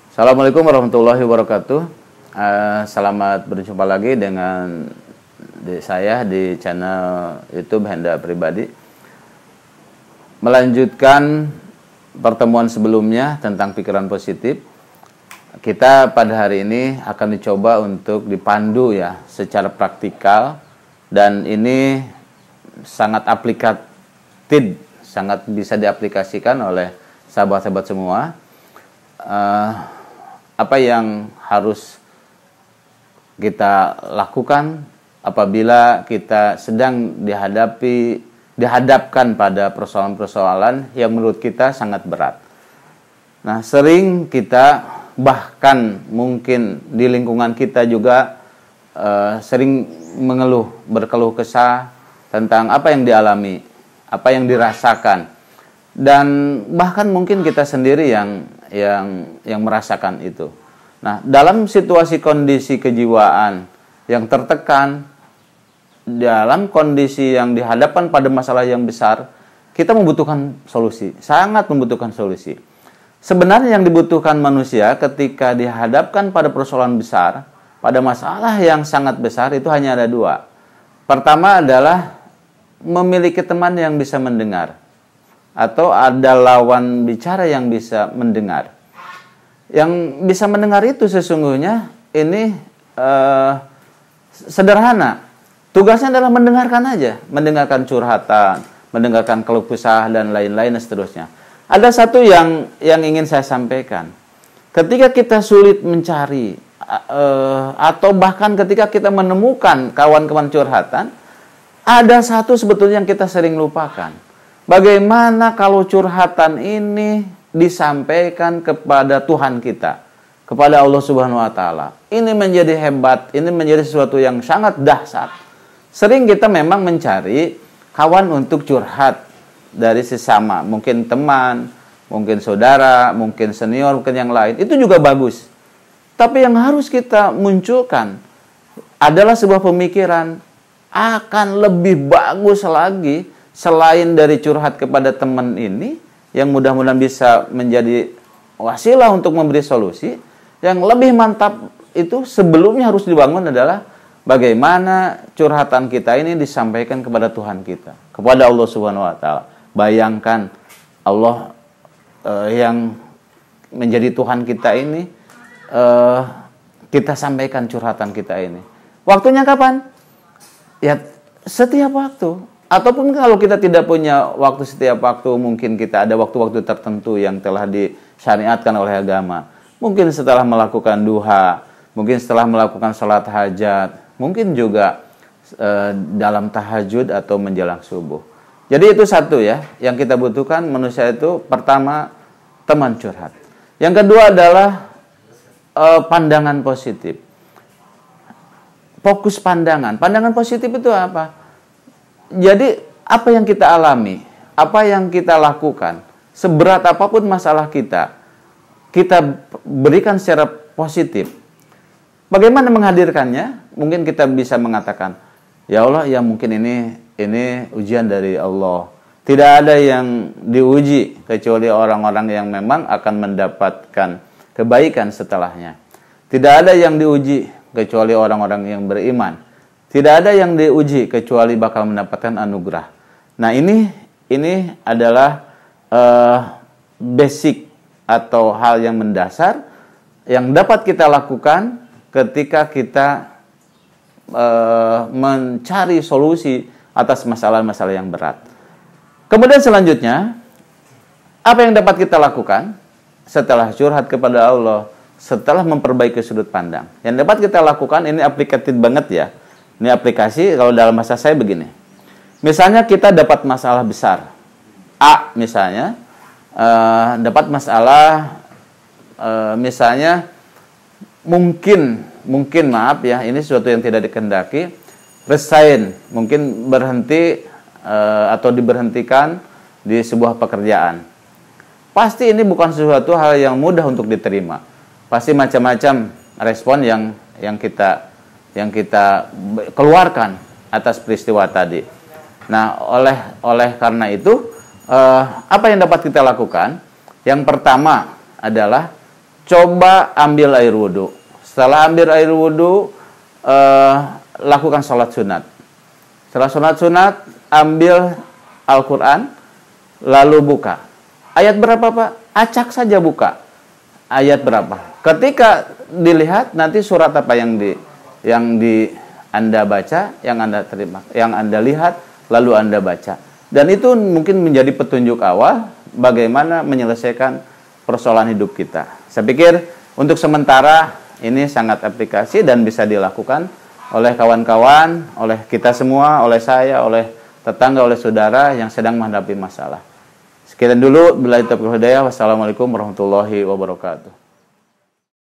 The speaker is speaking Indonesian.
Assalamualaikum warahmatullahi wabarakatuh. Selamat berjumpa lagi dengan saya di channel YouTube Henda Pribadi. Melanjutkan pertemuan sebelumnya tentang pikiran positif. Kita pada hari ini akan dicoba untuk dipandu ya secara praktikal, dan ini sangat aplikatif, sangat bisa diaplikasikan oleh sahabat-sahabat semua. Apa yang harus kita lakukan apabila kita sedang dihadapkan pada persoalan-persoalan yang menurut kita sangat berat. Nah, sering kita, bahkan mungkin di lingkungan kita juga sering berkeluh kesah tentang apa yang dialami, apa yang dirasakan, dan bahkan mungkin kita sendiri yang merasakan itu. Nah, dalam situasi kondisi kejiwaan yang tertekan, dalam kondisi yang dihadapkan pada masalah yang besar, kita membutuhkan solusi, sangat membutuhkan solusi. Sebenarnya yang dibutuhkan manusia ketika dihadapkan pada persoalan besar, pada masalah yang sangat besar, itu hanya ada dua. Pertama adalah memiliki teman yang bisa mendengar, atau ada lawan bicara yang bisa mendengar. Yang bisa mendengar itu sesungguhnya ini sederhana. Tugasnya adalah mendengarkan aja, mendengarkan curhatan, mendengarkan keluh kesah dan lain-lain dan seterusnya. Ada satu yang ingin saya sampaikan. Ketika kita sulit mencari atau bahkan ketika kita menemukan kawan-kawan curhatan, ada satu sebetulnya yang kita sering lupakan. Bagaimana kalau curhatan ini disampaikan kepada Tuhan kita, kepada Allah Subhanahu wa taala. Ini menjadi hebat, ini menjadi sesuatu yang sangat dahsyat. Sering kita memang mencari kawan untuk curhat dari sesama, mungkin teman, mungkin saudara, mungkin senior, mungkin yang lain. Itu juga bagus. Tapi yang harus kita munculkan adalah sebuah pemikiran akan lebih bagus lagi selain dari curhat kepada teman ini, yang mudah-mudahan bisa menjadi wasilah untuk memberi solusi. Yang lebih mantap itu sebelumnya harus dibangun adalah bagaimana curhatan kita ini disampaikan kepada Tuhan kita, kepada Allah Subhanahu wa taala. Bayangkan Allah yang menjadi Tuhan kita ini, kita sampaikan curhatan kita ini. Waktunya kapan? Ya setiap waktu. Ataupun kalau kita tidak punya waktu setiap waktu, mungkin kita ada waktu-waktu tertentu yang telah disyariatkan oleh agama. Mungkin setelah melakukan duha, mungkin setelah melakukan salat hajat, mungkin juga dalam tahajud atau menjelang subuh. Jadi itu satu ya, yang kita butuhkan manusia itu. Pertama, teman curhat. Yang kedua adalah pandangan positif. Fokus pandangan. Pandangan positif itu apa? Jadi apa yang kita alami, apa yang kita lakukan, seberat apapun masalah kita berikan secara positif. Bagaimana menghadirkannya? Mungkin kita bisa mengatakan, ya Allah, ya mungkin ini ujian dari Allah. Tidak ada yang diuji kecuali orang-orang yang memang akan mendapatkan kebaikan setelahnya. Tidak ada yang diuji kecuali orang-orang yang beriman. Tidak ada yang diuji kecuali bakal mendapatkan anugerah. Nah, ini adalah basic atau hal yang mendasar yang dapat kita lakukan ketika kita mencari solusi atas masalah-masalah yang berat. Kemudian selanjutnya, apa yang dapat kita lakukan setelah curhat kepada Allah, setelah memperbaiki sudut pandang? Yang dapat kita lakukan, ini aplikatif banget ya. Ini aplikasi, kalau dalam bahasa saya begini. Misalnya kita dapat masalah besar. A misalnya, dapat masalah, misalnya, mungkin maaf ya, ini sesuatu yang tidak dikehendaki, resign, mungkin berhenti atau diberhentikan di sebuah pekerjaan. Pasti ini bukan sesuatu hal yang mudah untuk diterima. Pasti macam-macam respon yang kita keluarkan atas peristiwa tadi. Nah, oleh karena itu, apa yang dapat kita lakukan? Yang pertama adalah coba ambil air wudhu. Setelah ambil air wudhu, lakukan sholat sunat. Setelah sholat sunat, ambil Al-Quran, lalu buka. Ayat berapa, Pak? Acak saja buka. Ayat berapa? Ketika dilihat, nanti surat apa yang Anda baca, yang Anda terima, yang Anda lihat, lalu Anda baca. Dan itu mungkin menjadi petunjuk awal bagaimana menyelesaikan persoalan hidup kita. Saya pikir untuk sementara ini sangat aplikasi dan bisa dilakukan oleh kawan-kawan, oleh kita semua, oleh saya, oleh tetangga, oleh saudara yang sedang menghadapi masalah. Sekian dulu, billahi taufiq wal hidayah. Wassalamualaikum warahmatullahi wabarakatuh.